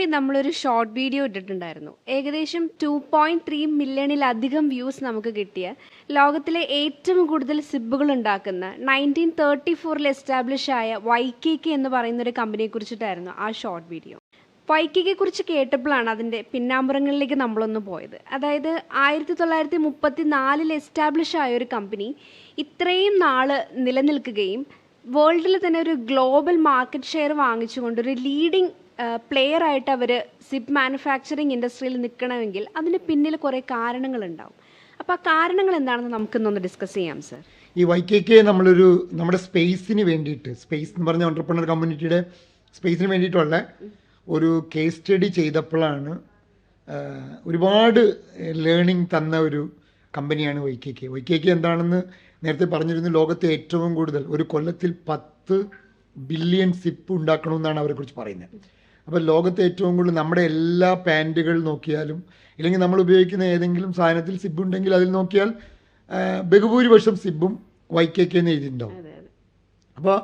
Recently നമ്മളൊരു short video ഇട്ടിട്ടുണ്ടായിരുന്നു. ഏകദേശം 2.3 മില്യണിലധികം വ്യൂസ് നമുക്ക് കിട്ടിയ ലോകത്തിലെ ഏറ്റവും കൂടുതൽ സിബുകൾ ഉണ്ടാക്കുന്ന 1934 എസ്റ്റാബ്ലിഷ് ആയ YKK എന്ന് പറയുന്ന ഒരു കമ്പനിയെ കുറിച്ചിട്ടായിരുന്നു ആ ഷോർട്ട് വീഡിയോ. YKK കുറിച്ച് കേട്ടപ്പോഴാണ് അതിൻ്റെ പിന്നാമ്പുറങ്ങളിലേക്ക് നമ്മളൊന്ന് പോയത്. അതായത് 1934 എസ്റ്റാബ്ലിഷ് ആയ ഒരു കമ്പനി ഇത്രയും നാൾ നിലനിൽക്കുകയും വേൾഡിൽ തന്നെ ഒരു ഗ്ലോബൽ മാർക്കറ്റ് ഷെയർ വാങ്ങിച്ചുകൊണ്ട് ഒരു ലീഡിങ് പ്ലെയർ ആയിട്ട് അവർ സിപ്പ് മാനുഫാക്ചറിങ് ഇൻഡസ്ട്രിയിൽ നിൽക്കണമെങ്കിൽ അതിന് പിന്നിൽ കുറേ കാരണങ്ങളുണ്ടാവും. അപ്പോൾ ആ കാരണങ്ങൾ എന്താണെന്ന് നമുക്കിന്നൊന്ന് ഡിസ്കസ് ചെയ്യാം സർ. ഈ YKK നമ്മുടെ സ്പേസിന് വേണ്ടിയിട്ട്, സ്പേസ് എന്ന് പറഞ്ഞ ഓൺട്രപ്രണർ കമ്മ്യൂണിറ്റിയുടെ സ്പേസിന് വേണ്ടിയിട്ടുള്ള ഒരു കേസ് സ്റ്റഡി ചെയ്തപ്പോഴാണ് ഒരുപാട് ലേണിംഗ് തന്ന ഒരു കമ്പനിയാണ് YKK എന്താണെന്ന് നേരത്തെ പറഞ്ഞിരുന്നു. ലോകത്തെ ഏറ്റവും കൂടുതൽ ഒരു കൊല്ലത്തിൽ 10 ബില്യൺ സിപ്പ് ഉണ്ടാക്കണമെന്നാണ് അവരെക്കുറിച്ച് പറയുന്നത്. അപ്പോൾ ലോകത്തെ ഏറ്റവും കൂടുതൽ നമ്മുടെ എല്ലാ പാൻറ്റുകൾ നോക്കിയാലും ഇല്ലെങ്കിൽ നമ്മൾ ഉപയോഗിക്കുന്ന ഏതെങ്കിലും സാധനത്തിൽ സിബ് ഉണ്ടെങ്കിൽ അതിൽ നോക്കിയാൽ ബഹുഭൂരിപക്ഷം സിബും YKK എന്ന് എഴുതിയിട്ടുണ്ടാവും. അപ്പോൾ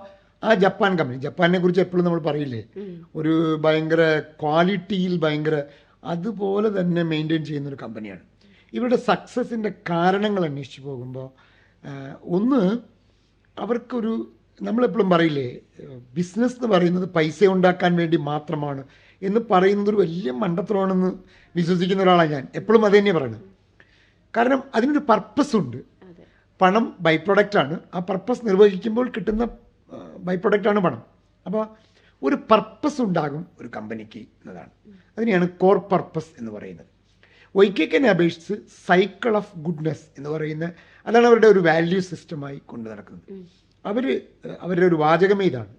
ആ ജപ്പാൻ കമ്പനി, ജപ്പാനെ കുറിച്ച് എപ്പോഴും നമ്മൾ പറയില്ലേ, ഒരു ഭയങ്കര ക്വാളിറ്റിയിൽ ഭയങ്കര അതുപോലെ തന്നെ മെയിൻറ്റെയിൻ ചെയ്യുന്നൊരു കമ്പനിയാണ്. ഇവരുടെ സക്സസിൻ്റെ കാരണങ്ങൾ അന്വേഷിച്ച് പോകുമ്പോൾ ഒന്ന്, അവർക്കൊരു, നമ്മളെപ്പോഴും പറയില്ലേ ബിസിനസ് എന്ന് പറയുന്നത് പൈസ ഉണ്ടാക്കാൻ വേണ്ടി മാത്രമാണ് എന്ന് പറയുന്നത് ഒരു വലിയ മണ്ടത്തരമാണെന്ന് വിശ്വസിക്കുന്ന ഒരാളാണ് ഞാൻ. എപ്പോഴും അത് തന്നെയാണ് പറയുന്നത്. കാരണം അതിനൊരു പർപ്പസ് ഉണ്ട്. പണം ബൈ പ്രൊഡക്റ്റാണ്. ആ പർപ്പസ് നിർവഹിക്കുമ്പോൾ കിട്ടുന്ന ബൈ പ്രൊഡക്റ്റാണ് പണം. അപ്പോൾ ഒരു പർപ്പസ് ഉണ്ടാകും ഒരു കമ്പനിക്ക് എന്നതാണ്. അതിനെയാണ് കോർ പർപ്പസ് എന്ന് പറയുന്നത്. YKKനെ അപേക്ഷിച്ച് സൈക്കിൾ ഓഫ് ഗുഡ്നെസ് എന്ന് പറയുന്ന അതാണ് അവരുടെ ഒരു വാല്യൂ സിസ്റ്റമായി കൊണ്ടു നടക്കുന്നത്. അവരുടെ ഒരു വാചകമേ ഇതാണ്: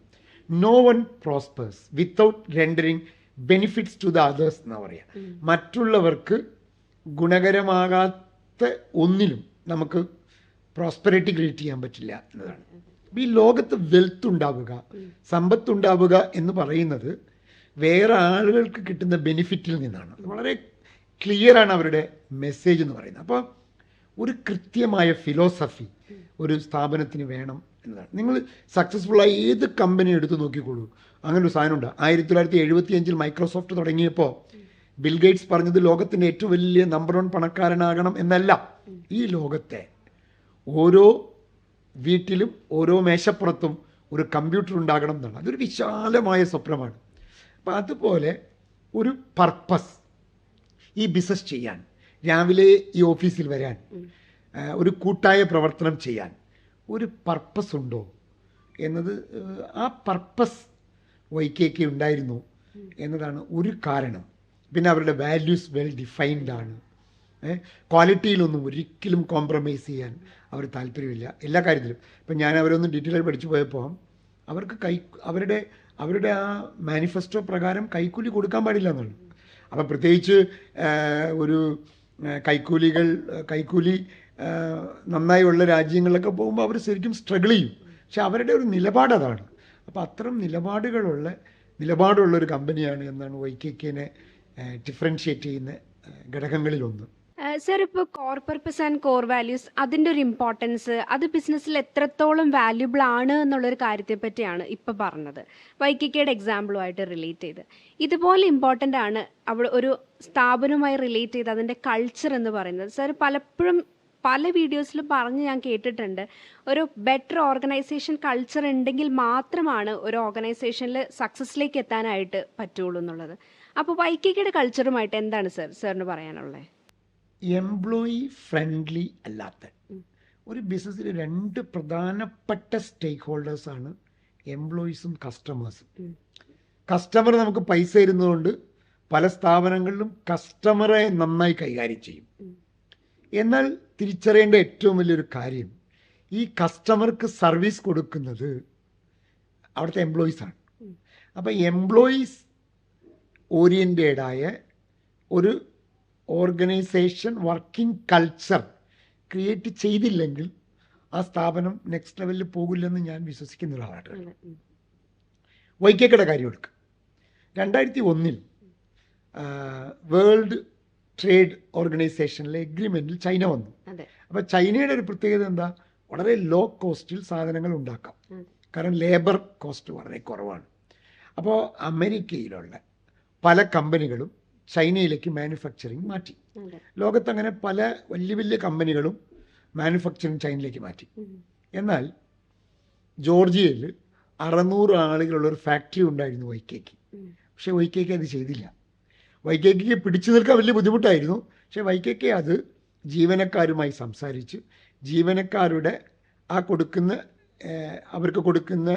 no one prospers without rendering benefits to the others എന്നാണ് പറയുക. മറ്റുള്ളവർക്ക് ഗുണകരമാകാത്ത ഒന്നിലും നമുക്ക് പ്രോസ്പെറിറ്റി ക്രിയേറ്റ് ചെയ്യാൻ പറ്റില്ല എന്നതാണ്. ഈ ലോകത്ത് വെൽത്ത് ഉണ്ടാവുക, സമ്പത്തുണ്ടാവുക എന്ന് പറയുന്നത് വേറെ ആളുകൾക്ക് കിട്ടുന്ന ബെനിഫിറ്റിൽ നിന്നാണ്. വളരെ ക്ലിയറാണ് അവരുടെ മെസ്സേജ് എന്ന് പറയുന്നത്. അപ്പോൾ ഒരു കൃത്യമായ ഫിലോസഫി ഒരു സ്ഥാപനത്തിന് വേണം എന്നതാണ്. നിങ്ങൾ സക്സസ്ഫുള്ളായി ഏത് കമ്പനി എടുത്ത് നോക്കിക്കോളൂ, അങ്ങനെ ഒരു സാധനമുണ്ട്. 1975 മൈക്രോസോഫ്റ്റ് തുടങ്ങിയപ്പോൾ ബിൽഗേറ്റ്സ് പറഞ്ഞത് ലോകത്തിൻ്റെ ഏറ്റവും വലിയ നമ്പർ 1 പണക്കാരനാകണം എന്നല്ല, ഈ ലോകത്തെ ഓരോ വീട്ടിലും ഓരോ മേശപ്പുറത്തും ഒരു കമ്പ്യൂട്ടർ ഉണ്ടാകണം എന്നാണ്. അതൊരു വിശാലമായ സ്വപ്നമാണ്. അപ്പം അതുപോലെ ഒരു പർപ്പസ്, ഈ ബിസിനസ് ചെയ്യാൻ, രാവിലെ ഈ ഓഫീസിൽ വരാൻ, ഒരു കൂട്ടായ പ്രവർത്തനം ചെയ്യാൻ ഒരു പർപ്പസ് ഉണ്ടോ എന്നത്, ആ പർപ്പസ് YKK ഉണ്ടായിരുന്നു എന്നതാണ് ഒരു കാരണം. പിന്നെ അവരുടെ വാല്യൂസ് വെൽ ഡിഫൈൻഡ് ആണ്. ക്വാളിറ്റിയിലൊന്നും ഒരിക്കലും കോംപ്രമൈസ് ചെയ്യാൻ അവർ താല്പര്യമില്ല എല്ലാ കാര്യത്തിലും. ഇപ്പം ഞാൻ അവരൊന്ന് ഡീറ്റെയിൽ ആയി പഠിച്ചു പോയപ്പോൾ അവർക്ക് അവരുടെ ആ മാനിഫെസ്റ്റോ പ്രകാരം കൈക്കൂലി കൊടുക്കാൻ പാടില്ല എന്നാണ്. അപ്പം പ്രത്യേകിച്ച് ഒരു കൈക്കൂലി നന്നായി ഉള്ള രാജ്യങ്ങളിലൊക്കെ പോകുമ്പോൾ അവർ ശരിക്കും സ്ട്രഗിൾ ചെയ്യും. പക്ഷെ അവരുടെ ഒരു നിലപാട് അതാണ്. അപ്പോൾ അത്തരം നിലപാടുള്ള ഒരു കമ്പനിയാണ് എന്നാണ് YKKനെ ഡിഫറൻഷിയേറ്റ് ചെയ്യുന്ന ഘടകങ്ങളിലൊന്ന്. സർ, ഇപ്പോൾ core purpose and core values, അതിൻ്റെ ഒരു ഇമ്പോർട്ടൻസ്, അത് ബിസിനസ്സിൽ എത്രത്തോളം വാല്യുബിൾ ആണ് എന്നുള്ളൊരു കാര്യത്തെ പറ്റിയാണ് ഇപ്പോൾ പറഞ്ഞത്. YKKയുടെ എക്സാമ്പിളുമായിട്ട് റിലേറ്റ് ചെയ്ത് ഇതുപോലെ ഇമ്പോർട്ടൻ്റ് ആണ് അവിടെ ഒരു സ്ഥാപനവുമായി റിലേറ്റ് ചെയ്ത് അതിൻ്റെ കൾച്ചർ എന്ന് പറയുന്നത്. സർ, പലപ്പോഴും പല വീഡിയോസിലും പറഞ്ഞ് ഞാൻ കേട്ടിട്ടുണ്ട്, ഒരു ബെറ്റർ ഓർഗനൈസേഷൻ കൾച്ചർ ഉണ്ടെങ്കിൽ മാത്രമാണ് ഒരു ഓർഗനൈസേഷനിൽ സക്സസ്സിലേക്ക് എത്താനായിട്ട് പറ്റുള്ളൂ എന്നുള്ളത്. അപ്പോൾ YKKയുടെ കൾച്ചറുമായിട്ട് എന്താണ് സാറിന് പറയാനുള്ളത്? എംപ്ലോയി ഫ്രണ്ട്ലി അല്ലാത്ത ഒരു ബിസിനസ്സിൽ 2 പ്രധാനപ്പെട്ട സ്റ്റേക്ക് ഹോൾഡേഴ്സാണ് എംപ്ലോയീസും കസ്റ്റമേഴ്സും. കസ്റ്റമർ നമുക്ക് പൈസ തരുന്നതുകൊണ്ട് പല സ്ഥാപനങ്ങളിലും കസ്റ്റമറെ നന്നായി കൈകാര്യം ചെയ്യും. എന്നാൽ തിരിച്ചറിയേണ്ട ഏറ്റവും വലിയൊരു കാര്യം, ഈ കസ്റ്റമർക്ക് സർവീസ് കൊടുക്കുന്നത് അവിടുത്തെ എംപ്ലോയീസാണ്. അപ്പോൾ എംപ്ലോയീസ് ഓറിയൻറ്റഡായ ഒരു ഓർഗനൈസേഷൻ വർക്കിംഗ് കൾച്ചർ ക്രിയേറ്റ് ചെയ്തില്ലെങ്കിൽ ആ സ്ഥാപനം നെക്സ്റ്റ് ലെവലിൽ പോകില്ലെന്ന് ഞാൻ വിശ്വസിക്കുന്ന ഒരാളാണ്. YKKയുടെ കാര്യം എടുക്കുക. 2001 വേൾഡ് ട്രേഡ് ഓർഗനൈസേഷനിലെ എഗ്രിമെൻറ്റിൽ ചൈന വന്നു. അപ്പോൾ ചൈനയുടെ ഒരു പ്രത്യേകത എന്താ? വളരെ ലോ കോസ്റ്റിൽ സാധനങ്ങൾ ഉണ്ടാക്കാം. കാരണം ലേബർ കോസ്റ്റ് വളരെ കുറവാണ്. അപ്പോൾ അമേരിക്കയിലുള്ള പല കമ്പനികളും ചൈനയിലേക്ക് മാനുഫാക്ചറിങ് മാറ്റി. ലോകത്തങ്ങനെ പല വലിയ വലിയ കമ്പനികളും മാനുഫാക്ചറിങ് ചൈനയിലേക്ക് മാറ്റി. എന്നാൽ ജോർജിയയിൽ 600 ആളുകളുള്ളൊരു ഫാക്ടറി ഉണ്ടായിരുന്നു വൈക്കേക്ക്. പക്ഷേ വൈക്കേക്ക് അത് ചെയ്തില്ല. വൈക്കേക്ക് പിടിച്ചു നിൽക്കാൻ വലിയ ബുദ്ധിമുട്ടായിരുന്നു. പക്ഷേ വൈക്കേക്ക് അത് ജീവനക്കാരുമായി സംസാരിച്ച് ജീവനക്കാരുടെ അവർക്ക് കൊടുക്കുന്ന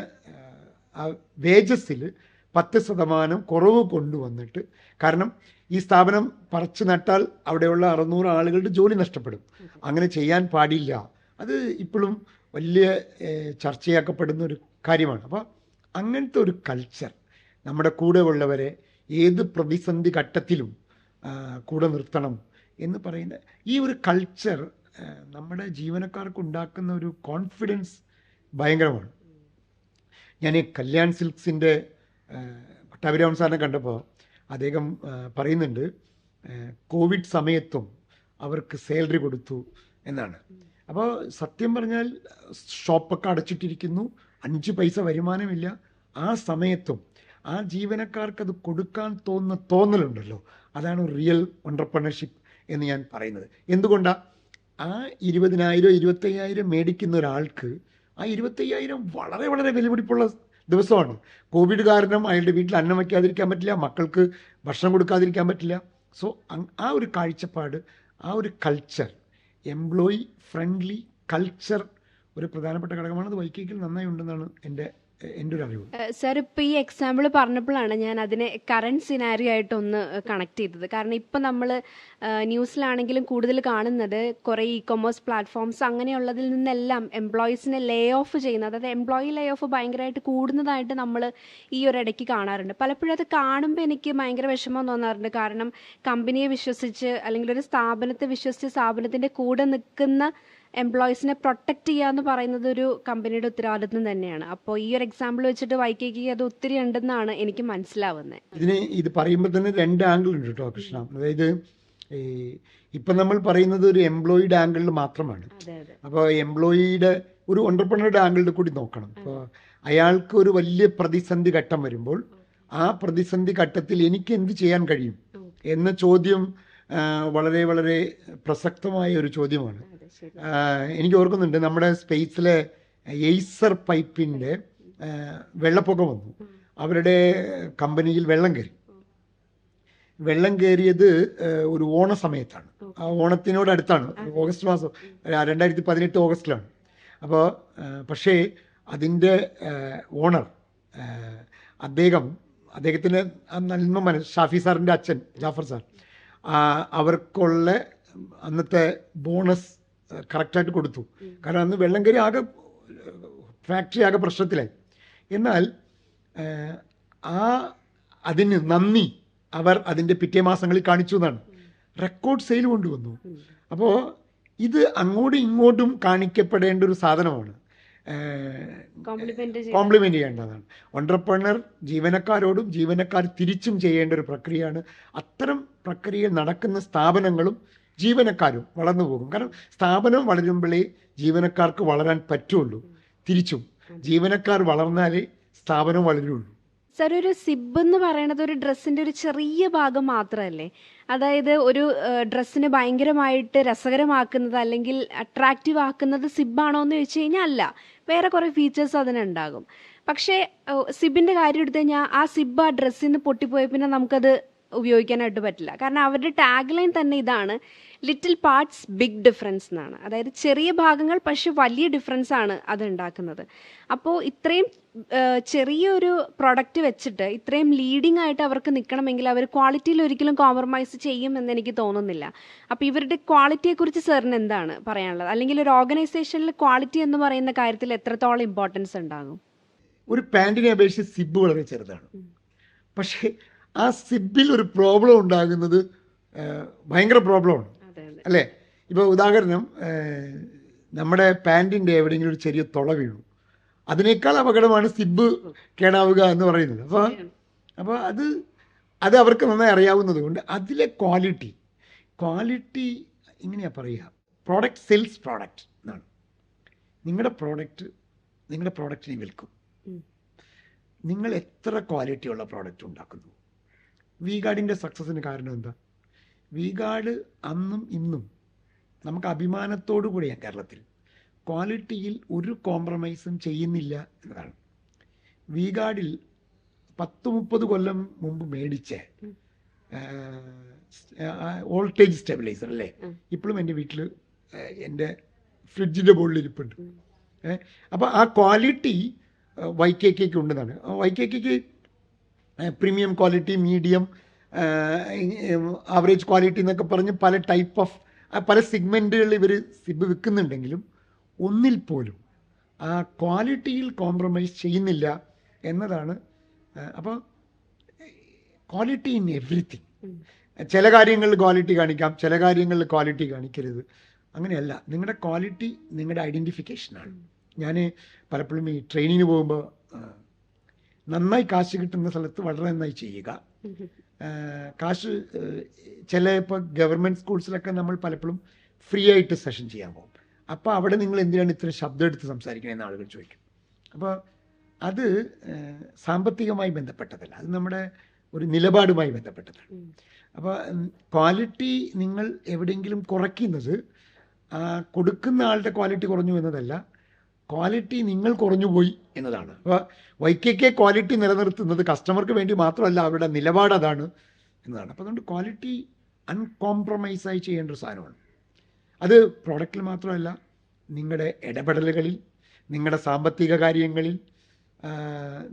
വേജസിൽ 10% കുറവ് കൊണ്ടുവന്നിട്ട്, കാരണം ഈ സ്ഥാപനം പറിച്ചു നട്ടാൽ അവിടെയുള്ള 600 ആളുകളുടെ ജോലി നഷ്ടപ്പെടും. അങ്ങനെ ചെയ്യാൻ പാടില്ല. അത് ഇപ്പോഴും വലിയ ചർച്ചയാക്കപ്പെടുന്ന ഒരു കാര്യമാണ്. അപ്പോൾ അങ്ങനത്തെ ഒരു കൾച്ചർ നമ്മുടെ കൂടെ ഉള്ളവരെ ഏത് പ്രതിസന്ധി ഘട്ടത്തിലും കൂടെ നിർത്തണം എന്ന് പറയുന്ന ഈ ഒരു കൾച്ചർ നമ്മുടെ ജീവനക്കാർക്ക് ഉണ്ടാക്കുന്ന ഒരു കോൺഫിഡൻസ് ഭയങ്കരമാണ്. ഞാൻ കല്യാൺ സിൽക്സിൻ്റെ പട്ടാഭിരാമൻ സാറിനെ കണ്ടപ്പോൾ അദ്ദേഹം പറയുന്നുണ്ട്, കോവിഡ് സമയത്തും അവർക്ക് സാലറി കൊടുത്തു എന്നാണ്. അപ്പോൾ സത്യം പറഞ്ഞാൽ ഷോപ്പൊക്കെ അടച്ചിട്ടിരിക്കുന്നു, 5 പൈസ വരുമാനമില്ല. ആ സമയത്തും ആ ജീവനക്കാർക്ക് അത് കൊടുക്കാൻ തോന്നലുണ്ടല്ലോ, അതാണ് റിയൽ എൻ്റർപ്രണർഷിപ്പ് എന്ന് ഞാൻ പറയുന്നത്. എന്തുകൊണ്ടാണ്? ആ 20,000 25,000 മേടിക്കുന്ന ഒരാൾക്ക് ആ 25,000 വളരെ വളരെ വിലപിടിപ്പുള്ള ദിവസമാണ്. കോവിഡ് കാരണം അയാളുടെ വീട്ടിൽ അന്നം വയ്ക്കാതിരിക്കാൻ പറ്റില്ല, മക്കൾക്ക് ഭക്ഷണം കൊടുക്കാതിരിക്കാൻ പറ്റില്ല. സോ ആ ഒരു കാഴ്ചപ്പാട്, ആ ഒരു കൾച്ചർ, എംപ്ലോയി ഫ്രണ്ട്ലി കൾച്ചർ ഒരു പ്രധാനപ്പെട്ട ഘടകമാണ്. അത് വൈക്കേക്കിൽ നന്നായി ഉണ്ടെന്നാണ് എൻ്റെ ഒരു അറിവ്. സാർ, ഇപ്പോൾ ഈ എക്സാമ്പിൾ പറഞ്ഞപ്പോഴാണ് ഞാൻ അതിനെ കറണ്ട് സിനാരിയോ ആയിട്ടൊന്ന് കണക്ട് ചെയ്തത്. കാരണം ഇപ്പം നമ്മൾ ന്യൂസിലാണെങ്കിലും കൂടുതൽ കാണുന്നത് കുറേ കൊമേഴ്സ് പ്ലാറ്റ്ഫോംസ് അങ്ങനെയുള്ളതിൽ നിന്നെല്ലാം എംപ്ലോയീസിനെ ലേ ഓഫ് ചെയ്യുന്നത്, അതായത് എംപ്ലോയി ലേ ഓഫ് ഭയങ്കരമായിട്ട് കൂടുന്നതായിട്ട് നമ്മൾ ഈ ഒരു ഇടയ്ക്ക് കാണാറുണ്ട്. പലപ്പോഴും അത് കാണുമ്പോൾ എനിക്ക് ഭയങ്കര വിഷമം തോന്നാറുണ്ട്. കാരണം കമ്പനിയെ വിശ്വസിച്ച് അല്ലെങ്കിൽ ഒരു സ്ഥാപനത്തെ വിശ്വസിച്ച് സ്ഥാപനത്തിൻ്റെ കൂടെ നിൽക്കുന്ന എംപ്ലോയീസിനെ പ്രൊട്ടക്റ്റ് ചെയ്യുക എന്ന് പറയുന്നത് ഒരു കമ്പനിയുടെ ഉത്തരവാദിത്വം തന്നെയാണ്. അപ്പോൾ ഈ ഒരു എക്സാമ്പിൾ വെച്ചിട്ട് വൈക്കേക്ക് അത് ഒത്തിരി ഉണ്ടെന്നാണ് എനിക്ക് മനസ്സിലാവുന്നത്. ഇത് പറയുമ്പോൾ തന്നെ 2 ആംഗിൾ ഉണ്ട് കേട്ടോ കൃഷ്ണ. അതായത് ഇപ്പം നമ്മൾ പറയുന്നത് ഒരു എംപ്ലോയിയുടെ ആംഗിളിൽ മാത്രമാണ്. അപ്പോൾ എംപ്ലോയിയുടെ ഒരു എൻ്റർപ്രണറുടെ ആംഗിളിൽ കൂടി നോക്കണം. അപ്പോൾ അയാൾക്ക് ഒരു വലിയ പ്രതിസന്ധി ഘട്ടം വരുമ്പോൾ ആ പ്രതിസന്ധി ഘട്ടത്തിൽ എനിക്ക് എന്ത് ചെയ്യാൻ കഴിയും എന്ന ചോദ്യം വളരെ വളരെ പ്രസക്തമായ ഒരു ചോദ്യമാണ്. എനിക്ക് ഓർക്കുന്നുണ്ട്, നമ്മുടെ സ്പേസിലെ എയ്സർ പൈപ്പിൻ്റെ വെള്ളപ്പൊക്കം വന്നു. അവരുടെ കമ്പനിയിൽ വെള്ളം കയറിയത് ഒരു ഓണ സമയത്താണ്. ആ ഓണത്തിനോടടുത്താണ്, ഓഗസ്റ്റ് മാസം 2018 ഓഗസ്റ്റിലാണ്. അപ്പോൾ പക്ഷേ അതിൻ്റെ ഓണർ അദ്ദേഹത്തിന് നന്മ ഷാഫി സാറിൻ്റെ അച്ഛൻ ജാഫർ സാർ അവർക്കുള്ള അന്നത്തെ ബോണസ് കറക്റ്റായിട്ട് കൊടുത്തു. കാരണം അന്ന് വെള്ളം കയറി ഫാക്ടറി ആകെ പ്രശ്നത്തിലായി. എന്നാൽ അതിന് നന്ദി അവർ അതിൻ്റെ പിറ്റേ മാസങ്ങളിൽ കാണിച്ചു എന്നാണ്. റെക്കോർഡ് സെയിൽ കൊണ്ടുവന്നു. അപ്പോൾ ഇത് അങ്ങോട്ടും ഇങ്ങോട്ടും കാണിക്കപ്പെടേണ്ട ഒരു സാധനമാണ്, കോംപ്ലിമെൻ്റ് ചെയ്യേണ്ടതാണ്. എൻ്റർപ്രണർ ജീവനക്കാരോടും ജീവനക്കാർ തിരിച്ചും ചെയ്യേണ്ട ഒരു പ്രക്രിയയാണ്. അത്തരം പ്രക്രിയ നടക്കുന്ന സ്ഥാപനങ്ങളും ജീവനക്കാരും വളർന്നു പോകും. കാരണം സ്ഥാപനം വളരുമ്പോഴേ ജീവനക്കാർക്ക് വളരാൻ പറ്റുള്ളൂ. തിരിച്ചും ജീവനക്കാർ വളർന്നാലേ സ്ഥാപനം വളരുള്ളൂ. സാർ, ഒരു സിബ് എന്ന് പറയുന്നത് ഒരു ഡ്രസ്സിൻ്റെ ഒരു ചെറിയ ഭാഗം മാത്രമല്ലേ? അതായത് ഒരു ഡ്രസ്സിനെ ഭയങ്കരമായിട്ട് രസകരമാക്കുന്നത് അല്ലെങ്കിൽ അട്രാക്റ്റീവ് ആക്കുന്നത് സിബാണോ എന്ന് ചോദിച്ചു കഴിഞ്ഞാൽ അല്ല, വേറെ കുറേ ഫീച്ചേഴ്സ് അതിനുണ്ടാകും. പക്ഷേ സിബിൻ്റെ കാര്യം എടുത്തു കഴിഞ്ഞാൽ ആ സിബ് ആ ഡ്രസ്സിൽ നിന്ന് പൊട്ടിപ്പോയ പിന്നെ നമുക്കത് ഉപയോഗിക്കാനായിട്ട് പറ്റില്ല. കാരണം അവരുടെ ടാഗ് ലൈൻ തന്നെ ഇതാണ്, ലിറ്റിൽ പാർട്സ് ബിഗ് ഡിഫറൻസ് എന്നാണ്. അതായത് ചെറിയ ഭാഗങ്ങൾ പക്ഷെ വലിയ ഡിഫറൻസ് ആണ് അത് ഉണ്ടാക്കുന്നത്. അപ്പോൾ ഇത്രയും ചെറിയൊരു പ്രൊഡക്റ്റ് വെച്ചിട്ട് ഇത്രയും ലീഡിംഗ് ആയിട്ട് അവർക്ക് നിൽക്കണമെങ്കിൽ അവർ ക്വാളിറ്റിയിൽ ഒരിക്കലും കോംപ്രമൈസ് ചെയ്യും എന്ന് എനിക്ക് തോന്നുന്നില്ല. അപ്പോൾ ഇവരുടെ ക്വാളിറ്റിയെക്കുറിച്ച് സാറിന് എന്താണ് പറയാനുള്ളത്? അല്ലെങ്കിൽ ഒരു ഓർഗനൈസേഷനിൽ ക്വാളിറ്റി എന്ന് പറയുന്ന കാര്യത്തിൽ എത്രത്തോളം ഇമ്പോർട്ടൻസ് ഉണ്ടാകും? ഒരു പാൻറ്റിനെ അപേക്ഷിച്ച് സിബ് വളരെ ചെറുതാണ്. പക്ഷേ ആ സിബിൽ ഒരു പ്രോബ്ലം ഉണ്ടാകുന്നത് ഭയങ്കര പ്രോബ്ലമാണ്, അല്ലേ? ഇപ്പോൾ ഉദാഹരണം, നമ്മുടെ പാൻറ്റിൻ്റെ എവിടെയെങ്കിലും ഒരു ചെറിയ തുള വീണു, അതിനേക്കാൾ അപകടമാണ് സിബ് കേടാവുക എന്ന് പറയുന്നത്. അപ്പോൾ അത് അവർക്ക് നന്നായി അറിയാവുന്നത് കൊണ്ട് അതിലെ ക്വാളിറ്റി ഇങ്ങനെയാണ് പറയുക, പ്രോഡക്റ്റ് സെയിൽസ് പ്രോഡക്റ്റ് എന്നാണ്. നിങ്ങളുടെ പ്രോഡക്റ്റിനെ വിൽക്കും. നിങ്ങൾ എത്ര ക്വാളിറ്റിയുള്ള പ്രോഡക്റ്റ് ഉണ്ടാക്കുന്നു, വി ഗാർഡിൻ്റെ സക്സസിന് കാരണം എന്താ? വി ഗാർഡ് അന്നും ഇന്നും നമുക്ക് അഭിമാനത്തോടു കൂടിയാണ് കേരളത്തിൽ ക്വാളിറ്റിയിൽ ഒരു കോംപ്രമൈസും ചെയ്യുന്നില്ല എന്നതാണ്. വി ഗാർഡിൽ 10-30 കൊല്ലം മുമ്പ് മേടിച്ച വോൾട്ടേജ് സ്റ്റെബിലൈസർ അല്ലേ, ഇപ്പോഴും എൻ്റെ വീട്ടിൽ എൻ്റെ ഫ്രിഡ്ജിൻ്റെ മുകളിൽ ഇരിപ്പുണ്ട്. അപ്പോൾ ആ ക്വാളിറ്റി YKK ഉണ്ടെന്നാണ്. YKK premium quality, medium, average quality എന്നൊക്കെ പറഞ്ഞ് പല ടൈപ്പ് ഓഫ് പല സെഗ്മെൻറ്റുകളിൽ ഇവർ സിബ് വിൽക്കുന്നുണ്ടെങ്കിലും ഒന്നിൽ പോലും ആ ക്വാളിറ്റിയിൽ കോംപ്രമൈസ് ചെയ്യുന്നില്ല എന്നതാണ്. അപ്പോൾ ക്വാളിറ്റി ഇൻ എവ്രിതിങ്. ചില കാര്യങ്ങളിൽ ക്വാളിറ്റി കാണിക്കാം, ചില കാര്യങ്ങളിൽ ക്വാളിറ്റി കാണിക്കരുത്, അങ്ങനെയല്ല. നിങ്ങളുടെ ക്വാളിറ്റി നിങ്ങളുടെ ഐഡൻറ്റിഫിക്കേഷനാണ്. ഞാൻ പലപ്പോഴും ഈ ട്രെയിനിങ്ങിന് പോകുമ്പോൾ നന്നായി കാശ് കിട്ടുന്ന സ്ഥലത്ത് വളരെ നന്നായി ചെയ്യുക. കാശ് ഇപ്പോൾ ഗവൺമെൻറ് സ്കൂൾസിലൊക്കെ നമ്മൾ പലപ്പോഴും ഫ്രീ ആയിട്ട് സെഷൻ ചെയ്യാൻ പോകും. അപ്പോൾ അവിടെ നിങ്ങൾ എന്തിനാണ് ഇത്ര ശബ്ദം എടുത്ത് സംസാരിക്കണമെന്ന് ആളുകൾ ചോദിക്കും. അപ്പോൾ അത് സാമ്പത്തികമായി ബന്ധപ്പെട്ടതല്ല, അത് നമ്മുടെ ഒരു നിലപാടുമായി ബന്ധപ്പെട്ടതാണ്. അപ്പോൾ ക്വാളിറ്റി നിങ്ങൾ എവിടെയെങ്കിലും കുറയ്ക്കുന്നത് കൊടുക്കുന്ന ആളുടെ ക്വാളിറ്റി കുറഞ്ഞു എന്നതല്ല, ക്വാളിറ്റി നിങ്ങൾ കുറഞ്ഞു പോയി എന്നതാണ്. അപ്പോൾ YKK ക്വാളിറ്റി നിലനിർത്തുന്നത് കസ്റ്റമർക്ക് വേണ്ടി മാത്രമല്ല, അവരുടെ നിലപാട് അതാണ് എന്നതാണ്. അപ്പോൾ അതുകൊണ്ട് ക്വാളിറ്റി അൺകോംപ്രമൈസായി ചെയ്യേണ്ട ഒരു സാധനമാണ്. അത് പ്രോഡക്റ്റിൽ മാത്രമല്ല, നിങ്ങളുടെ ഇടപെടലുകളിൽ, നിങ്ങളുടെ സാമ്പത്തിക കാര്യങ്ങളിൽ,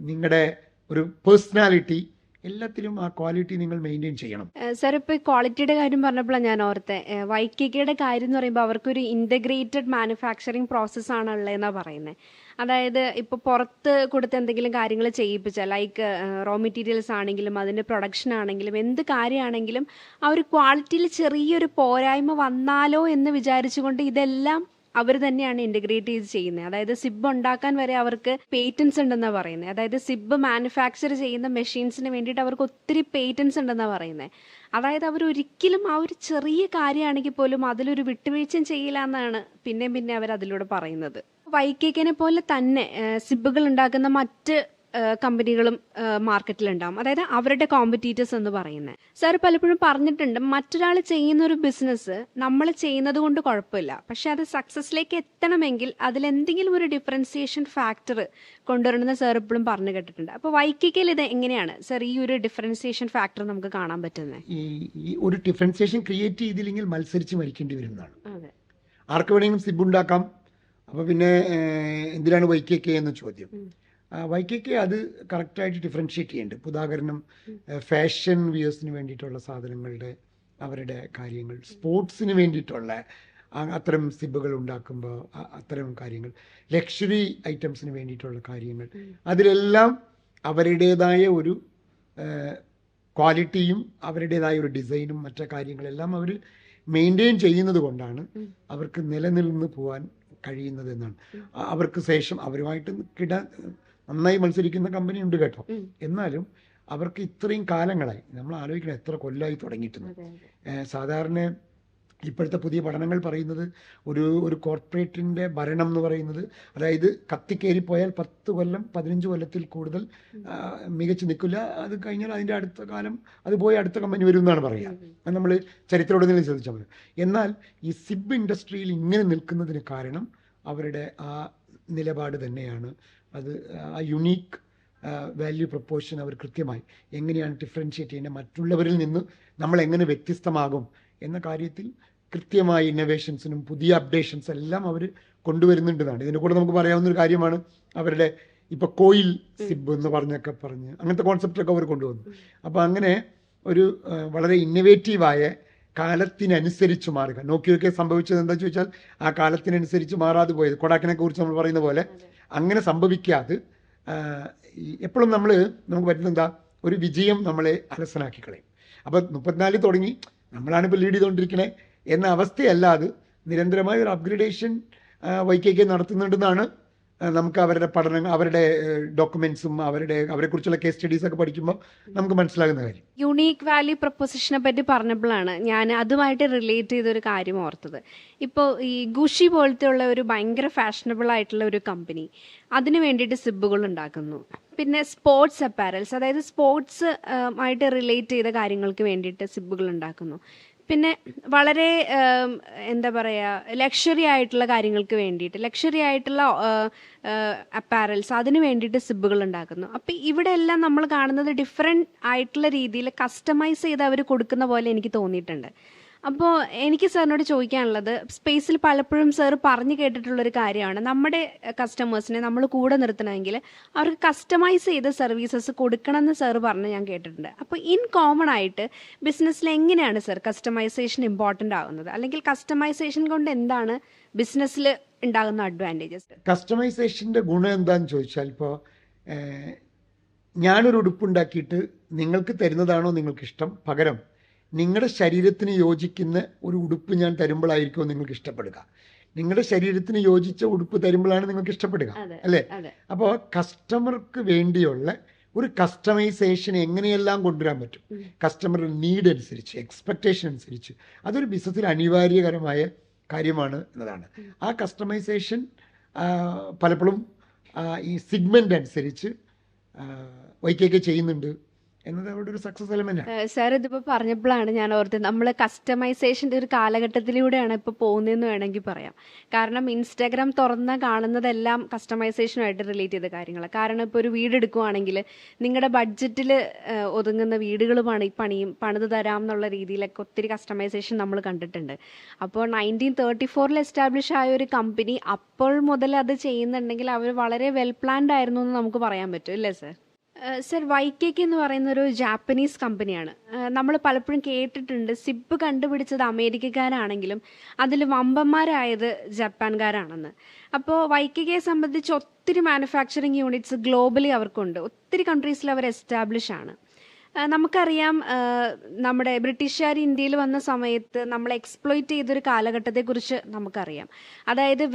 നിങ്ങളുടെ ഒരു പേഴ്സണാലിറ്റി, എല്ലാത്തിലും ആ ക്വാളിറ്റി നിങ്ങൾ മെയിൻറ്റെയിൻ ചെയ്യണം. സാർ, ഇപ്പോൾ ക്വാളിറ്റിയുടെ കാര്യം പറഞ്ഞപ്പോഴാണ് ഞാൻ ഓർത്തെ, YKKയുടെ കാര്യം എന്ന് പറയുമ്പോൾ അവർക്കൊരു ഇൻ്റഗ്രേറ്റഡ് മാനുഫാക്ചറിങ് പ്രോസസ്സാണ് ഉള്ളതെന്നാണ് പറയുന്നത്. അതായത് ഇപ്പോൾ പുറത്ത് കൊടുത്ത് എന്തെങ്കിലും കാര്യങ്ങൾ ചെയ്യിപ്പിച്ചാൽ, ലൈക്ക് റോ മെറ്റീരിയൽസ് ആണെങ്കിലും അതിൻ്റെ പ്രൊഡക്ഷൻ ആണെങ്കിലും എന്ത് കാര്യമാണെങ്കിലും ആ ഒരു ക്വാളിറ്റിയിൽ ചെറിയൊരു പോരായ്മ വന്നാലോ എന്ന് വിചാരിച്ചുകൊണ്ട് ഇതെല്ലാം അവർ തന്നെയാണ് ഇൻ്റഗ്രേറ്റ് ചെയ്ത് ചെയ്യുന്നത്. അതായത് സിബ് ഉണ്ടാക്കാൻ വരെ അവർക്ക് പേറ്റൻസ് ഉണ്ടെന്നാണ് പറയുന്നത്. അതായത് സിബ് മാനുഫാക്ചർ ചെയ്യുന്ന മെഷീൻസിന് വേണ്ടിയിട്ട് അവർക്ക് ഒത്തിരി പേറ്റൻസ് ഉണ്ടെന്നാണ് പറയുന്നത്. അതായത് അവരൊരിക്കലും ആ ഒരു ചെറിയ കാര്യമാണെങ്കിൽ പോലും അതിലൊരു വിട്ടുവീഴ്ചയും ചെയ്യില്ല എന്നാണ് പിന്നെ അവർ അതിലൂടെ പറയുന്നത്. YKKനെ പോലെ തന്നെ സിബുകൾ ഉണ്ടാക്കുന്ന മറ്റ് കമ്പനികളും മാർക്കറ്റിലുണ്ടാവും, അതായത് അവരുടെ കോമ്പറ്റീറ്റേഴ്സ് എന്ന് പറയുന്നത്. സാർ പലപ്പോഴും പറഞ്ഞിട്ടുണ്ട്, മറ്റൊരാൾ ചെയ്യുന്ന ഒരു ബിസിനസ് നമ്മൾ ചെയ്യുന്നത് കൊണ്ട് കുഴപ്പമില്ല, പക്ഷെ അത് സക്സസ്സിലേക്ക് എത്തണമെങ്കിൽ അതിലെന്തെങ്കിലും ഒരു ഡിഫറൻസിയേഷൻ ഫാക്ടർ കൊണ്ടുവരണമെന്ന് സാർ എപ്പോഴും പറഞ്ഞു കേട്ടിട്ടുണ്ട്. അപ്പോൾ YKKയിൽ ഇത് എങ്ങനെയാണ് സാർ ഈ ഒരു ഡിഫറൻസിയേഷൻ ഫാക്ടർ നമുക്ക് കാണാൻ പറ്റുന്നത്? ഈ ഒരു ഡിഫറൻസിയേഷൻ ക്രിയേറ്റ് ചെയ്തില്ലെങ്കിൽ മത്സരിച്ച് മരിക്കേണ്ടി വരുന്നതാണ്. ആർക്ക് വേണമെങ്കിലും സിബ് ഉണ്ടാക്കാം. അപ്പോൾ പിന്നെ എന്തിനാണ് YKK എന്ന ചോദ്യം. YKK അത് കറക്റ്റായിട്ട് ഡിഫറൻഷ്യേറ്റ് ചെയ്യുന്നുണ്ട്. ഉദാഹരണം, ഫാഷൻ വ്യൂസിന് വേണ്ടിയിട്ടുള്ള സാധനങ്ങളുടെ അവരുടെ കാര്യങ്ങൾ, സ്പോർട്സിന് വേണ്ടിയിട്ടുള്ള അത്തരം സിബുകൾ ഉണ്ടാക്കുമ്പോൾ അത്തരം കാര്യങ്ങൾ, ലക്ഷറി ഐറ്റംസിന് വേണ്ടിയിട്ടുള്ള കാര്യങ്ങൾ, അതിലെല്ലാം അവരുടേതായ ഒരു ക്വാളിറ്റിയും അവരുടേതായ ഒരു ഡിസൈനും മറ്റു കാര്യങ്ങളെല്ലാം അവർ മെയിൻറ്റെയിൻ ചെയ്യുന്നത് കൊണ്ടാണ് അവർക്ക് നിലനിന്ന് പോകാൻ കഴിയുന്നത് എന്നാണ്. അവർക്ക് ശേഷം അവരുമായിട്ട് നന്നായി മത്സരിക്കുന്ന കമ്പനി ഉണ്ട് കേട്ടോ, എന്നാലും അവർക്ക് ഇത്രയും കാലങ്ങളായി, നമ്മൾ ആലോചിക്കണം എത്ര കൊല്ലമായി തുടങ്ങിയിട്ടുണ്ട്. സാധാരണ ഇപ്പോഴത്തെ പുതിയ പഠനങ്ങൾ പറയുന്നത് ഒരു കോർപ്പറേറ്റിൻ്റെ ഭരണം എന്ന് പറയുന്നത്, അതായത് കത്തിക്കേറിപ്പോയാൽ 10 കൊല്ലം 15 കൊല്ലത്തിൽ കൂടുതൽ മികച്ചു നിൽക്കില്ല, അത് കഴിഞ്ഞാൽ അതിൻ്റെ അടുത്ത കാലം അത് പോയി അടുത്ത കമ്പനി വരും എന്നാണ് പറയുക. അത് നമ്മൾ ചരിത്രമുടനീളം ചോദിച്ചാൽ മതി. എന്നാൽ ഈ സിബ് ഇൻഡസ്ട്രിയിൽ ഇങ്ങനെ നിൽക്കുന്നതിന് കാരണം അവരുടെ ആ നിലപാട് തന്നെയാണ്. അത് ആ യുണീക്ക് വാല്യൂ പ്രൊപ്പോർഷൻ അവർ കൃത്യമായി എങ്ങനെയാണ് ഡിഫറൻഷ്യേറ്റ് ചെയ്യുന്നത്, മറ്റുള്ളവരിൽ നിന്ന് നമ്മൾ എങ്ങനെ വ്യത്യസ്തമാകും എന്ന കാര്യത്തിൽ കൃത്യമായ ഇന്നോവേഷൻസിനും പുതിയ അപ്ഡേഷൻസ് എല്ലാം അവർ കൊണ്ടുവരുന്നുണ്ടെന്നാണ്. ഇതിൻ്റെ കൂടെ നമുക്ക് പറയാവുന്നൊരു കാര്യമാണ് അവരുടെ ഇപ്പോൾ കോയിൽ സിബ് എന്ന് പറഞ്ഞ് അങ്ങനത്തെ കോൺസെപ്റ്റൊക്കെ അവർ കൊണ്ടുവന്നു. അപ്പോൾ അങ്ങനെ ഒരു വളരെ ഇന്നോവേറ്റീവായ കാലത്തിനനുസരിച്ച് മാറുക. നോക്കിയൊക്കെ സംഭവിച്ചത് എന്താ ചോദിച്ചാൽ, ആ കാലത്തിനനുസരിച്ച് മാറാതെ പോയത്. കൊടാക്കിനെ കുറിച്ച് നമ്മൾ പറയുന്ന പോലെ അങ്ങനെ സംഭവിക്കാതെ എപ്പോഴും നമുക്ക് പറ്റുന്ന എന്താ, ഒരു വിജയം നമ്മളെ അലസനാക്കി കളയും. അപ്പോൾ 34 തുടങ്ങി നമ്മളാണ് ഇപ്പോൾ ലീഡ് ചെയ്തുകൊണ്ടിരിക്കണേ എന്ന അവസ്ഥയല്ലാതെ നിരന്തരമായ ഒരു അപ്ഗ്രഡേഷൻ YKK നടത്തുന്നുണ്ടെന്നാണ് നമുക്ക് അവരുടെ പഠനം, അവരുടെ ഡോക്യുമെന്റ്സും അവരെക്കുറിച്ചുള്ള കേസ് സ്റ്റഡീസ് ഒക്കെ പഠിക്കുമ്പോൾ നമുക്ക് മനസ്സിലാകുന്ന കാര്യം. യുണീക്ക് വാല്യൂ പ്രൊപ്പോസിഷനെ പറ്റി പറഞ്ഞപ്പോഴാണ് ഞാൻ അതുമായിട്ട് റിലേറ്റ് ചെയ്തൊരു കാര്യം ഓർത്തത്. ഇപ്പോൾ ഈ ഗുഷി പോലത്തെ ഉള്ള ഒരു ഭയങ്കര ഫാഷനബിൾ ആയിട്ടുള്ള ഒരു കമ്പനി അതിന് വേണ്ടിയിട്ട് സിബുകൾ ഉണ്ടാക്കുന്നു. പിന്നെ സ്പോർട്സ് അപ്പാരൽസ്, അതായത് സ്പോർട്സ് ആയിട്ട് റിലേറ്റ് ചെയ്ത കാര്യങ്ങൾക്ക് വേണ്ടിയിട്ട് സിബുകൾ ഉണ്ടാക്കുന്നു. പിന്നെ വളരെ എന്താ പറയുക, ലക്ഷറി ആയിട്ടുള്ള കാര്യങ്ങൾക്ക് വേണ്ടിയിട്ട്, ലക്ഷറി ആയിട്ടുള്ള അപ്പാരൽസ് അതിന് വേണ്ടിയിട്ട് സിബുകൾ ഉണ്ടാക്കുന്നു. അപ്പം ഇവിടെ എല്ലാം നമ്മൾ കാണുന്നത് ഡിഫറെൻ്റ് ആയിട്ടുള്ള രീതിയിൽ കസ്റ്റമൈസ് ചെയ്ത് അവർ കൊടുക്കുന്ന പോലെ എനിക്ക് തോന്നിയിട്ടുണ്ട്. അപ്പോൾ എനിക്ക് സാറിനോട് ചോദിക്കാനുള്ളത്, സ്പേസിൽ പലപ്പോഴും സാർ പറഞ്ഞു കേട്ടിട്ടുള്ളൊരു കാര്യമാണ്, നമ്മുടെ കസ്റ്റമേഴ്സിനെ നമ്മൾ കൂടെ നിർത്തണമെങ്കിൽ അവർക്ക് കസ്റ്റമൈസ് ചെയ്ത സർവീസസ് കൊടുക്കണമെന്ന് സാർ പറഞ്ഞ് ഞാൻ കേട്ടിട്ടുണ്ട്. അപ്പോൾ ഇൻ കോമൺ ആയിട്ട് ബിസിനസ്സിൽ എങ്ങനെയാണ് സാർ കസ്റ്റമൈസേഷൻ ഇമ്പോർട്ടൻ്റ് ആകുന്നത്, അല്ലെങ്കിൽ കസ്റ്റമൈസേഷൻ കൊണ്ട് എന്താണ് ബിസിനസ്സിൽ ഉണ്ടാകുന്ന അഡ്വാൻറ്റേജസ്? കസ്റ്റമൈസേഷൻ്റെ ഗുണം എന്താണെന്ന് ചോദിച്ചാൽ, ഇപ്പോൾ ഞാനൊരു ഉടുപ്പുണ്ടാക്കിയിട്ട് നിങ്ങൾക്ക് തരുന്നതാണോ നിങ്ങൾക്കിഷ്ടം, പകരം നിങ്ങളുടെ ശരീരത്തിന് യോജിക്കുന്ന ഒരു ഉടുപ്പ് ഞാൻ തരുമ്പോഴായിരിക്കുമോ നിങ്ങൾക്ക് ഇഷ്ടപ്പെടുക. നിങ്ങളുടെ ശരീരത്തിന് യോജിച്ച ഉടുപ്പ് തരുമ്പോഴാണ് നിങ്ങൾക്ക് ഇഷ്ടപ്പെടുക, അല്ലേ? അപ്പോൾ കസ്റ്റമർക്ക് വേണ്ടിയുള്ള ഒരു കസ്റ്റമൈസേഷൻ എങ്ങനെയെല്ലാം കൊണ്ടുവരാൻ പറ്റും, കസ്റ്റമറുടെ നീഡ് അനുസരിച്ച്, എക്സ്പെക്റ്റേഷൻ അനുസരിച്ച്, അതൊരു ബിസിനസ്സിൽ അനിവാര്യകരമായ കാര്യമാണ് എന്നതാണ്. ആ കസ്റ്റമൈസേഷൻ പലപ്പോഴും ഈ സിഗ്മെൻ്റ് അനുസരിച്ച് YKK ചെയ്യുന്നുണ്ട് എന്നത് അവിടെ ഒരു സക്സസ് എലമെന്റ് ആണ്. സാർ ഇതിപ്പോൾ പറഞ്ഞപ്പോഴാണ് ഞാൻ ഓർത്തത്, നമ്മൾ കസ്റ്റമൈസേഷൻ്റെ ഒരു കാലഘട്ടത്തിലൂടെയാണ് ഇപ്പോൾ പോകുന്നതെന്ന് വേണമെങ്കിൽ പറയാം. കാരണം ഇൻസ്റ്റാഗ്രാം തുറന്നാൽ കാണുന്നതെല്ലാം കസ്റ്റമൈസേഷനുമായിട്ട് റിലേറ്റ് ചെയ്ത കാര്യങ്ങളാണ്. കാരണം ഇപ്പോൾ ഒരു വീട് എടുക്കുവാണെങ്കിൽ നിങ്ങളുടെ ബഡ്ജറ്റിൽ ഒതുങ്ങുന്ന വീടുകൾ പണിത് തരാം എന്നുള്ള രീതിയിലൊക്കെ ഒത്തിരി കസ്റ്റമൈസേഷൻ നമ്മൾ കണ്ടിട്ടുണ്ട്. അപ്പോൾ 1934 എസ്റ്റാബ്ലിഷ് ആയ ഒരു കമ്പനി അപ്പോൾ മുതൽ അത് ചെയ്യുന്നുണ്ടെങ്കിൽ അവർ വളരെ വെൽ പ്ലാൻഡ് ആയിരുന്നു എന്ന് നമുക്ക് പറയാൻ പറ്റും, ഇല്ലേ സർ? സർ, YKK എന്ന് പറയുന്ന ഒരു ജാപ്പനീസ് കമ്പനിയാണ്. നമ്മൾ പലപ്പോഴും കേട്ടിട്ടുണ്ട് സിബ് കണ്ടുപിടിച്ചത് അമേരിക്കക്കാരാണെങ്കിലും അതിൽ വമ്പന്മാരായത് ജപ്പാൻകാരാണെന്ന്. അപ്പോൾ YKKയെ സംബന്ധിച്ച് ഒത്തിരി മാനുഫാക്ചറിങ് യൂണിറ്റ്സ് ഗ്ലോബലി അവർക്കുണ്ട്, ഒത്തിരി കൺട്രീസിൽ അവർ എസ്റ്റാബ്ലിഷ് ആണ്. നമുക്കറിയാം, നമ്മുടെ ബ്രിട്ടീഷുകാർ ഇന്ത്യയിൽ വന്ന സമയത്ത് നമ്മൾ എക്സ്പ്ലോയിറ്റ് ചെയ്തൊരു കാലഘട്ടത്തെക്കുറിച്ച് നമുക്കറിയാം. അതായത്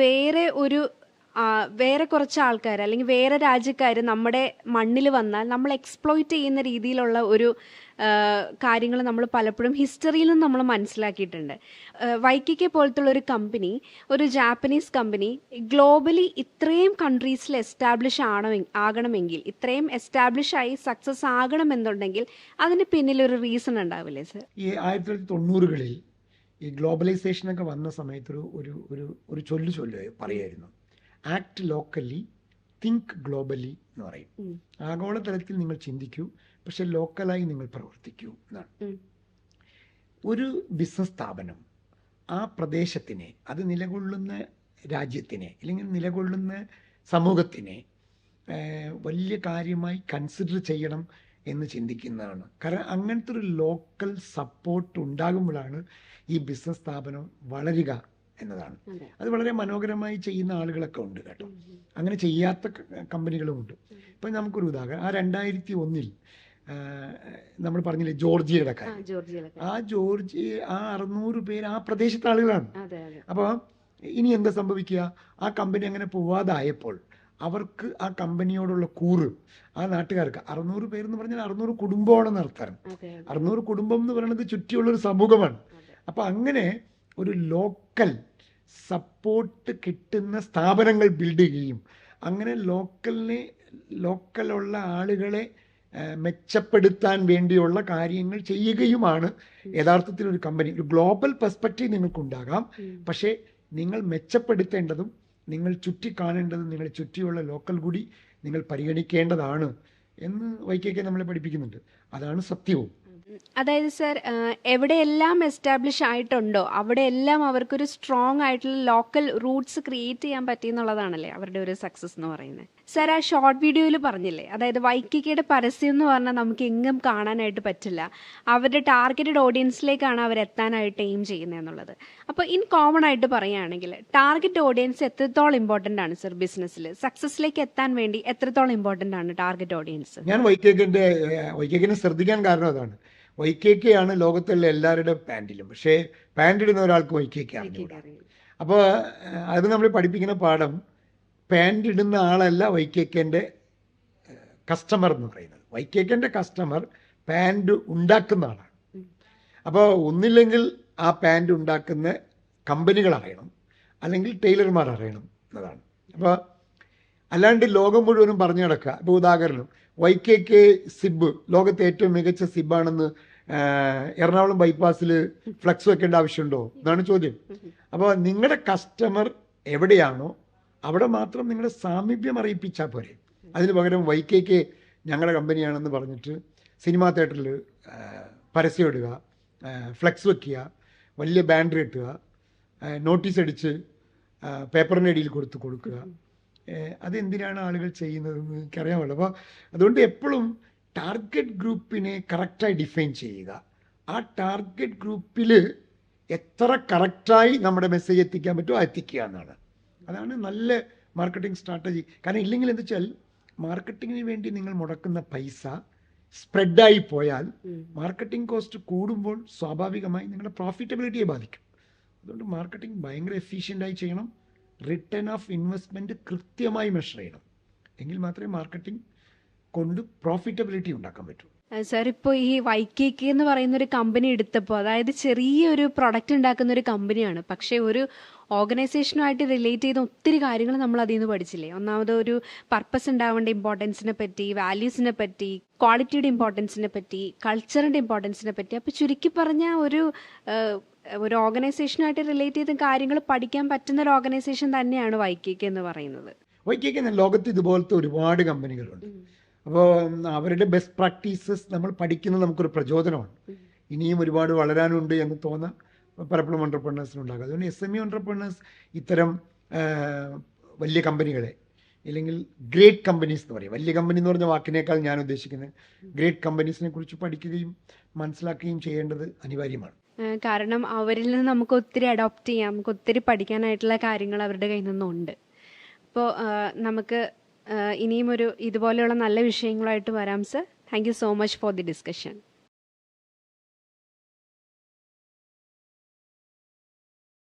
വേറെ കുറച്ച് ആൾക്കാർ അല്ലെങ്കിൽ വേറെ രാജ്യക്കാർ നമ്മുടെ മണ്ണിൽ വന്നാൽ നമ്മൾ എക്സ്പ്ലോയിറ്റ് ചെയ്യുന്ന രീതിയിലുള്ള ഒരു കാര്യങ്ങൾ നമ്മൾ പലപ്പോഴും ഹിസ്റ്ററിയിൽ നിന്ന് നമ്മൾ മനസ്സിലാക്കിയിട്ടുണ്ട്. YKK പോലത്തുള്ള ഒരു കമ്പനി, ഒരു ജാപ്പനീസ് കമ്പനി ഗ്ലോബലി ഇത്രയും കൺട്രീസിൽ എസ്റ്റാബ്ലിഷ് ആകണമെങ്കിൽ, ഇത്രയും എസ്റ്റാബ്ലിഷ് ആയി സക്സസ് ആകണമെന്നുണ്ടെങ്കിൽ അതിന് പിന്നിലൊരു റീസൺ ഉണ്ടാവില്ലേ സർ? ഈ 1990-കളിൽ ഈ ഗ്ലോബലൈസേഷനൊക്കെ വന്ന സമയത്ത് ഒരു ചൊല്ല് പറയായിരുന്നു, ആക്ട് ലോക്കലി തിങ്ക് ഗ്ലോബലി എന്ന് പറയും. ആഗോളതലത്തിൽ നിങ്ങൾ ചിന്തിക്കൂ, പക്ഷെ ലോക്കലായി നിങ്ങൾ പ്രവർത്തിക്കൂ എന്നാണ്. ഒരു ബിസിനസ് സ്ഥാപനം ആ പ്രദേശത്തിനെ, അത് നിലകൊള്ളുന്ന രാജ്യത്തിനെ അല്ലെങ്കിൽ നിലകൊള്ളുന്ന സമൂഹത്തിനെ വലിയ കാര്യമായി കൺസിഡർ ചെയ്യണം എന്ന് ചിന്തിക്കുന്നതാണ്. കാരണം അങ്ങനത്തെ ഒരു ലോക്കൽ സപ്പോർട്ട് ഉണ്ടാകുമ്പോഴാണ് ഈ ബിസിനസ് സ്ഥാപനം വളരുക എന്നതാണ്. അത് വളരെ മനോഹരമായി ചെയ്യുന്ന ആളുകളൊക്കെ ഉണ്ട് കേട്ടോ, അങ്ങനെ ചെയ്യാത്ത കമ്പനികളും ഉണ്ട്. ഇപ്പം നമുക്കൊരു ഉദാഹരണം, 2001 നമ്മൾ പറഞ്ഞില്ലേ ജോർജിയയുടെ കാര്യം, ആ 600 പേര് ആ പ്രദേശത്തെ ആളുകളാണ്. അപ്പോൾ ഇനി എന്താ സംഭവിക്കുക, ആ കമ്പനി അങ്ങനെ പോവാതായപ്പോൾ അവർക്ക് ആ കമ്പനിയോടുള്ള കൂറ് ആ നാട്ടുകാർക്ക്, 600 പേരെന്ന് പറഞ്ഞാൽ 600 കുടുംബമാണെന്ന് അർത്ഥം. 600 കുടുംബം എന്ന് പറയുന്നത് ചുറ്റിയുള്ളൊരു സമൂഹമാണ്. അപ്പോൾ അങ്ങനെ ഒരു ലോക്കൽ സപ്പോർട്ട് കിട്ടുന്ന സ്ഥാപനങ്ങൾ ബിൽഡ് ചെയ്യുകയും അങ്ങനെ ലോക്കലുള്ള ആളുകളെ മെച്ചപ്പെടുത്താൻ വേണ്ടിയുള്ള കാര്യങ്ങൾ ചെയ്യുകയുമാണ് യഥാർത്ഥത്തിൽ ഒരു കമ്പനി. ഒരു ഗ്ലോബൽ പെർസ്പെക്റ്റീവ് നിങ്ങൾക്കുണ്ടാകാം, പക്ഷേ നിങ്ങൾ മെച്ചപ്പെടുത്തേണ്ടതും നിങ്ങൾ ചുറ്റിക്കാണേണ്ടതും നിങ്ങളെ ചുറ്റിയുള്ള ലോക്കൽ കൂടി നിങ്ങൾ പരിഗണിക്കേണ്ടതാണ് എന്ന് YKK നമ്മളെ പഠിപ്പിക്കുന്നുണ്ട്. അതാണ് സത്യവും. അതായത് സർ, എവിടെയെല്ലാം എസ്റ്റാബ്ലിഷ് ആയിട്ടുണ്ടോ അവിടെയെല്ലാം അവർക്കൊരു സ്ട്രോങ് ആയിട്ടുള്ള ലോക്കൽ റൂട്ട്സ് ക്രിയേറ്റ് ചെയ്യാൻ പറ്റിയെന്നുള്ളതാണല്ലേ അവരുടെ ഒരു സക്സസ് എന്ന് പറയുന്നത്. സർ, ആ ഷോർട്ട് വീഡിയോയിൽ പറഞ്ഞില്ലേ, അതായത് YKKയുടെ പരസ്യം എന്ന് പറഞ്ഞാൽ നമുക്ക് എങ്ങും കാണാനായിട്ട് പറ്റില്ല, അവരുടെ ടാർഗറ്റഡ് ഓഡിയൻസിലേക്കാണ് അവരെത്താനായിട്ട് എയിം ചെയ്യുന്നത് എന്നുള്ളത്. അപ്പോൾ ഇൻ കോമൺ ആയിട്ട് പറയുകയാണെങ്കിൽ ടാർഗറ്റ് ഓഡിയൻസ് എത്രത്തോളം ഇമ്പോർട്ടൻ്റ് ആണ് സർ ബിസിനസ്സിൽ? സക്സസ്സിലേക്ക് എത്താൻ വേണ്ടി എത്രത്തോളം ഇമ്പോർട്ടൻ്റ് ആണ് ടാർഗറ്റ് ഓഡിയൻസ്? ഞാൻ YKKനെ ശ്രദ്ധിക്കാൻ കാരണം അതാണ്. YKK ആണ് ലോകത്തുള്ള എല്ലാവരുടെ പാൻറ്റിലും, പക്ഷേ പാൻറ് ഇടുന്ന ഒരാൾക്ക് YKK അറിഞ്ഞൂടാ. അപ്പോൾ അത് നമ്മൾ പഠിപ്പിക്കുന്ന പാഠം, പാൻറ് ഇടുന്ന ആളല്ല YKKൻ്റെ കസ്റ്റമർ എന്ന് പറയുന്നത്. YKKൻ്റെ കസ്റ്റമർ പാൻറ് ഉണ്ടാക്കുന്ന ആളാണ്. അപ്പോൾ ഒന്നില്ലെങ്കിൽ ആ പാൻറ് ഉണ്ടാക്കുന്ന കമ്പനികൾ അറിയണം, അല്ലെങ്കിൽ ടൈലർമാർ അറിയണം എന്നതാണ്. അപ്പോൾ അല്ലാണ്ട് ലോകം മുഴുവനും പറഞ്ഞു നടക്കുക. ഇപ്പോൾ ഉദാഹരണം, YKK സിബ് ലോകത്തെ ഏറ്റവും മികച്ച സിബാണെന്ന് എറണാകുളം ബൈപ്പാസിൽ ഫ്ലക്സ് വെക്കേണ്ട ആവശ്യമുണ്ടോ എന്നാണ് ചോദ്യം. അപ്പോൾ നിങ്ങളുടെ കസ്റ്റമർ എവിടെയാണോ അവിടെ മാത്രം നിങ്ങളുടെ സാമീപ്യം അറിയിപ്പിച്ചാൽ പോരെ. അതിന് പകരം YKK ഞങ്ങളുടെ കമ്പനിയാണെന്ന് പറഞ്ഞിട്ട് സിനിമാ തിയേറ്ററിൽ പരസ്യം ഇടുക, ഫ്ലെക്സ് വെക്കുക, വലിയ ബാനർ ഇട്ടുക, നോട്ടീസ് അടിച്ച് പേപ്പറിൻ്റെ അടിയിൽ കൊടുക്കുക. അതെന്തിനാണ് ആളുകൾ ചെയ്യുന്നതെന്ന് എനിക്കറിയാമല്ലോ. അപ്പോൾ അതുകൊണ്ട് എപ്പോഴും ടാർഗറ്റ് ഗ്രൂപ്പിനെ കറക്റ്റായി ഡിഫൈൻ ചെയ്യുക. ആ ടാർഗറ്റ് ഗ്രൂപ്പിൽ എത്ര കറക്റ്റായി നമ്മുടെ മെസ്സേജ് എത്തിക്കാൻ പറ്റുമോ എത്തിക്കുക എന്നാണ്. അതാണ് നല്ല മാർക്കറ്റിംഗ് സ്ട്രാറ്റജി. കാരണം ഇല്ലെങ്കിൽ എന്താ വെച്ചാൽ മാർക്കറ്റിങ്ങിന് വേണ്ടി നിങ്ങൾ മുടക്കുന്ന പൈസ സ്പ്രെഡായി പോയാൽ മാർക്കറ്റിംഗ് കോസ്റ്റ് കൂടുമ്പോൾ സ്വാഭാവികമായി നിങ്ങളുടെ പ്രോഫിറ്റബിലിറ്റിയെ ബാധിക്കും. അതുകൊണ്ട് മാർക്കറ്റിംഗ് ഭയങ്കര എഫിഷ്യൻ്റായി ചെയ്യണം. റിട്ടേൺ ഓഫ് ഇൻവെസ്റ്റ്മെൻറ്റ് കൃത്യമായി മെഷർ ചെയ്യണം. എങ്കിൽ മാത്രമേ മാർക്കറ്റിംഗ് കൊണ്ട് പ്രോഫിറ്റബിലിറ്റി ഉണ്ടാക്കാൻ പറ്റൂ. സാർ, ഇപ്പോൾ ഈ YKK എന്ന് പറയുന്ന ഒരു കമ്പനി എടുത്തപ്പോൾ, അതായത് ചെറിയൊരു പ്രൊഡക്റ്റ് ഉണ്ടാക്കുന്ന ഒരു കമ്പനിയാണ്, പക്ഷേ ഒരു ഓർഗനൈസേഷനുമായിട്ട് റിലേറ്റ് ചെയ്ത ഒത്തിരി കാര്യങ്ങൾ നമ്മൾ അതിൽ നിന്ന് പഠിച്ചില്ലേ. ഒന്നാമത് ഒരു പർപ്പസ് ഉണ്ടാവേണ്ട ഇമ്പോർട്ടൻസിനെ പറ്റി, വാല്യൂസിനെ പറ്റി, ക്വാളിറ്റിയുടെ ഇമ്പോർട്ടൻസിനെ പറ്റി, കൾച്ചറിൻ്റെ ഇമ്പോർട്ടൻസിനെ പറ്റി. അപ്പോൾ ചുരുക്കി പറഞ്ഞാൽ ഒരു ഓർഗനൈസേഷനുമായിട്ട് റിലേറ്റ് ചെയ്ത കാര്യങ്ങൾ പഠിക്കാൻ പറ്റുന്ന ഒരു ഓർഗനൈസേഷൻ തന്നെയാണ് YKK എന്ന് പറയുന്നത്. YKK ലോകത്ത് ഇതുപോലത്തെ ഒരുപാട് കമ്പനികളുണ്ട്. അപ്പോൾ അവരുടെ ബെസ്റ്റ് പ്രാക്ടീസസ് നമ്മൾ പഠിക്കുന്നത് നമുക്കൊരു പ്രചോദനമാണ്. ഇനിയും ഒരുപാട് വളരാനുണ്ട് എന്ന് തോന്നാൻ പലപ്പോഴും എൻ്റർപ്രനേഴ്സിനുണ്ടാകും. അതുകൊണ്ട് SME എൻ്റർപ്രനേഴ്സ് ഇത്തരം വലിയ കമ്പനികളെ, അല്ലെങ്കിൽ ഗ്രേറ്റ് കമ്പനീസ് എന്ന് പറയും. വലിയ കമ്പനി എന്ന് പറഞ്ഞ വാക്കിനേക്കാൾ ഞാൻ ഉദ്ദേശിക്കുന്നത് ഗ്രേറ്റ് കമ്പനീസിനെ കുറിച്ച് പഠിക്കുകയും മനസ്സിലാക്കുകയും ചെയ്യേണ്ടത് അനിവാര്യമാണ്. കാരണം അവരിൽ നിന്ന് നമുക്ക് ഒത്തിരി അഡോപ്റ്റ് ചെയ്യാം, നമുക്ക് ഒത്തിരി പഠിക്കാനായിട്ടുള്ള കാര്യങ്ങൾ അവരുടെ കയ്യിൽ നിന്നുണ്ട്. അപ്പോൾ നമുക്ക് ഇനിയും ഇതുപോലെയുള്ള നല്ല വിഷയങ്ങളായിട്ട് വരാം sir. Thank you so much for the discussion.